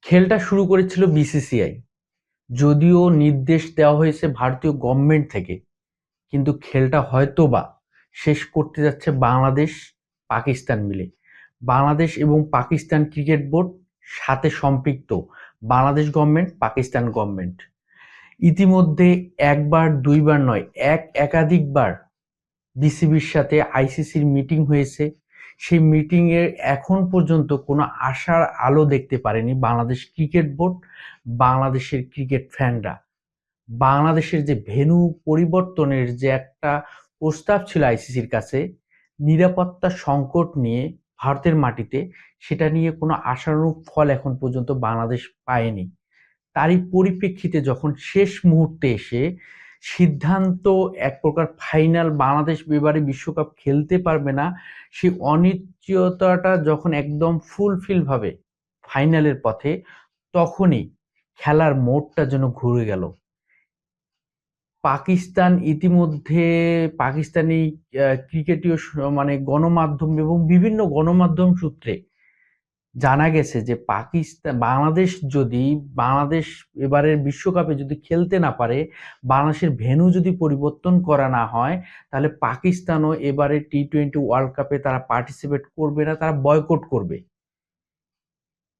খেলটা শুরু করেছিল বিসিসিআই, যদিও নির্দেশ দেওয়া হয়েছে ভারতীয় গভর্নমেন্ট থেকে, কিন্তু খেলটা হয়তোবা শেষ করতে যাচ্ছে বাংলাদেশ পাকিস্তান মিলে। বাংলাদেশ এবং পাকিস্তান ক্রিকেট বোর্ড সাথে সম্পৃক্ত, বাংলাদেশ গভর্নমেন্ট, পাকিস্তান গভর্নমেন্ট। ইতিমধ্যে একবার দুইবার নয়, একাধিকবার বিসিবির সাথে আইসিসির মিটিং হয়েছে। সেই মিটিংয়ের এখন পর্যন্ত কোনো আশার আলো দেখতে পারেনি বাংলাদেশ ক্রিকেট বোর্ড, বাংলাদেশের ক্রিকেট ফ্যানরা। বাংলাদেশের যে ভেন্যু পরিবর্তনের যে একটা প্রস্তাব ছিল আইসিসির কাছে, নিরাপত্তা সংকট নিয়ে ভারতের মাটিতে, সেটা নিয়ে কোনো আশানুরূপ ফল এখন পর্যন্ত বাংলাদেশ পায়নি। তারই পরিপ্রেক্ষিতে যখন শেষ মুহূর্তে এসে সিদ্ধান্ত এক প্রকার ফাইনাল, বাংলাদেশ এবারে বিশ্বকাপ খেলতে পারবে না, সেই অনিশ্চয়তাটা যখন একদম ফুলফিল ভাবে ফাইনালের পথে, তখনই খেলার মোড়টা যেন ঘুরে গেল। পাকিস্তান ইতিমধ্যে পাকিস্তানি ক্রিকেটীয় মানে গণমাধ্যম এবং বিভিন্ন গণমাধ্যম সূত্রে জানা গেছে যে বাংলাদেশ এবারের বিশ্বকাপে যদি খেলতে না পারে, বাংলাদেশের ভেন্যু যদি পরিবর্তন করা না হয়, তাহলে পাকিস্তানও এবারে টি-20 ওয়ার্ল্ড কাপে তারা পার্টিসিপেট করবে না, তারা বয়কট করবে।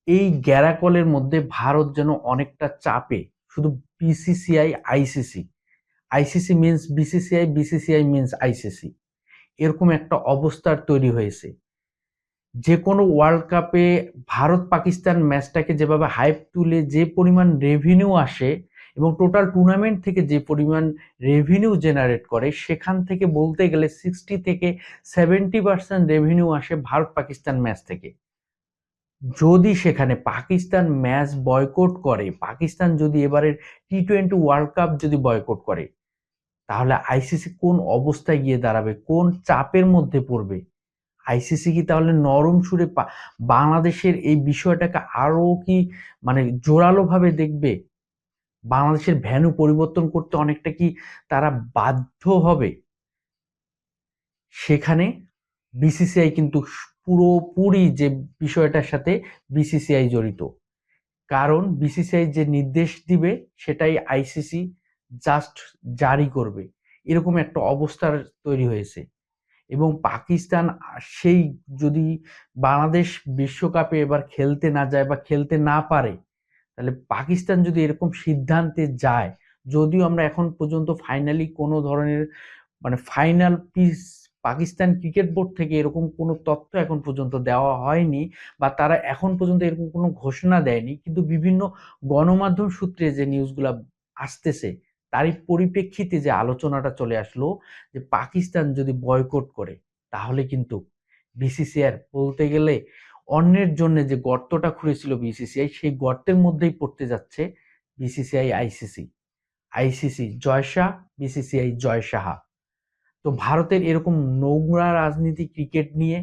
এই গ্যারাকলের মধ্যে ভারত যেন অনেকটা চাপে, শুধু BCCI ICC, ICC means BCCI, BCCI means ICC, এরকম একটা অবস্থার তৈরি হয়েছে। যে কোনো ওয়ার্ল্ড কাপে ভারত পাকিস্তান ম্যাচটাকে যেভাবে হাইপ তুলে যে পরিমাণ রেভিনিউ আসে এবং টোটাল টুর্নামেন্ট থেকে যে পরিমাণ রেভিনিউ জেনারেট করে, সেখান থেকে বলতে গেলে 60 থেকে 70% রেভিনিউ আসে ভারত পাকিস্তান ম্যাচ থেকে। যদি সেখানে পাকিস্তান ম্যাচ বয়কট করে, পাকিস্তান যদি এবারের টি-20 ওয়ার্ল্ড কাপ যদি বয়কট করে, তাহলে আইসিসি কোন অবস্থায় গিয়ে দাঁড়াবে, কোন চাপের মধ্যে পড়বে। আইসিসি কি তাহলে নরম সুরে বাংলাদেশের এই বিষয়টাকে আরো কি মানে জোরালো ভাবে দেখবে? বাংলাদেশের ভেন্যু পরিবর্তন করতে অনেকটা কি তারা বাধ্য হবে? সেখানে বিসিসিআই কিন্তু পুরোপুরি যে বিষয়টার সাথে বিসিসিআই জড়িত। কারণ বিসিসিআই যে নির্দেশ দিবে সেটাই আইসিসি জাস্ট জারি করবে, এরকম একটা অবস্থার তৈরি হয়েছে। এবং পাকিস্তান সেই যদি বাংলাদেশ বিশ্বকাপে এবার খেলতে না যায় বা খেলতে না পারে, তাহলে পাকিস্তান যদি এরকম সিদ্ধান্তে যায়, যদিও আমরা এখন পর্যন্ত ফাইনালি কোনো ধরনের মানে final piece Pakistan cricket board থেকে এরকম কোনো তথ্য এখন পর্যন্ত দেওয়া হয়নি, বা তারা এখন পর্যন্ত এরকম কোনো ঘোষণা দেয়নি, কিন্তু বিভিন্ন গণমাধ্যম সূত্রে যে নিউজগুলা আসতেছে, তারই পরিপ্রেক্ষিতে যে আলোচনাটা চলে আসলো যে পাকিস্তান যদি বয়কট করে, তাহলে কিন্তু বিসিসিআই বলতে গেলে অন্যের জন্য যে গর্তটা খুঁড়েছিল বিসিসিআই, সেই গর্তের মধ্যেই পড়তে যাচ্ছে বিসিসিআই আইসিসি। আইসিসি জয় শাহ, বিসিসিআই জয় সাহা। তো ভারতের এরকম নোংরা রাজনীতি ক্রিকেট নিয়ে,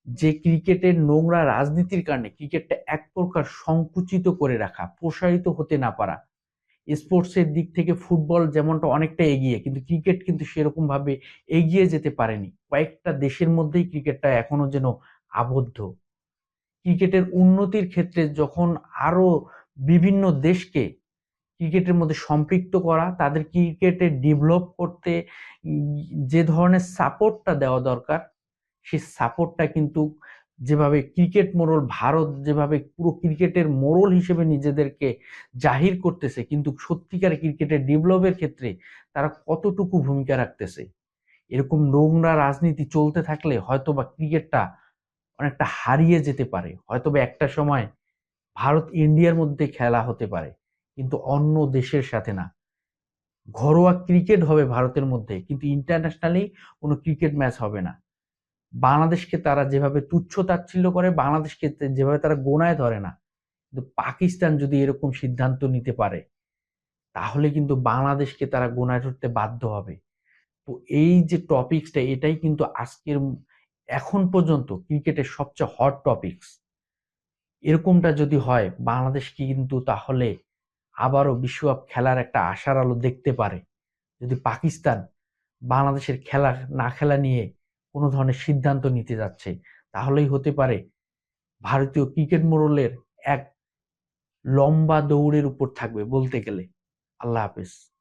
যে ক্রিকেটের নোংরা রাজনীতির কারণে ক্রিকেটটা এক প্রকার সংকুচিত করে রাখা, প্রসারিত হতে না পারা। স্পোর্টসের দিক থেকে ফুটবল যেমনটা অনেকটা এগিয়ে, কিন্তু ক্রিকেট কিন্তু সেরকম ভাবে এগিয়ে যেতে পারেনি। কয়েকটা দেশের মধ্যেই ক্রিকেটটা এখনো যেন আবদ্ধ। ক্রিকেটের উন্নতির ক্ষেত্রে যখন আরো বিভিন্ন দেশকে ক্রিকেটের মধ্যে সম্পৃক্ত করা, তাদের ক্রিকেটে ডেভেলপ করতে যে ধরনের সাপোর্টটা দেওয়া দরকার, সেই সাপোর্টটা কিন্তু যেভাবে ক্রিকেট মোড়ল ভারত যেভাবে পুরো ক্রিকেটের মোড়ল হিসেবে নিজেদেরকে জাহির করতেছে, কিন্তু সত্যিকার ক্রিকেটের ডেভেলপের ক্ষেত্রে তারা কতটুকু ভূমিকা রাখতেছে। এরকম নোংরা রাজনীতি চলতে থাকলে হয়তোবা ক্রিকেটটা অনেকটা হারিয়ে যেতে পারে। হয়তোবা একটা সময় ভারত ইন্ডিয়ার মধ্যে খেলা হতে পারে, কিন্তু অন্য দেশের সাথে না। ঘরোয়া ক্রিকেট হবে ভারতের মধ্যে, কিন্তু ইন্টারন্যাশনালি কোনো ক্রিকেট ম্যাচ হবে না। বাংলাদেশকে তারা যেভাবে তুচ্ছ তাচ্ছিল্য করে, বাংলাদেশকে যেভাবে তারা গোনায় ধরে না, কিন্তু পাকিস্তান যদি এরকম সিদ্ধান্ত নিতে পারে, তাহলে কিন্তু বাংলাদেশকে তারা গোনায় ধরতে বাধ্য হবে। তো এই যে টপিকসটা, এটাই কিন্তু আজকের এখন পর্যন্ত ক্রিকেটের সবচেয়ে হট টপিকস। এরকমটা যদি হয়, বাংলাদেশ কিন্তু তাহলে আবারও বিশ্বকাপ খেলার একটা আশার আলো দেখতে পারে। যদি পাকিস্তান বাংলাদেশের খেলা না খেলা নিয়ে কোনো ধরনের সিদ্ধান্ত নিতে যাচ্ছে, তাহলেই হতে পারে ভারতীয় ক্রিকেট মোড়লের এক লম্বা দৌড়ের উপর থাকবে বলতে গেলে। আল্লাহ হাফেজ।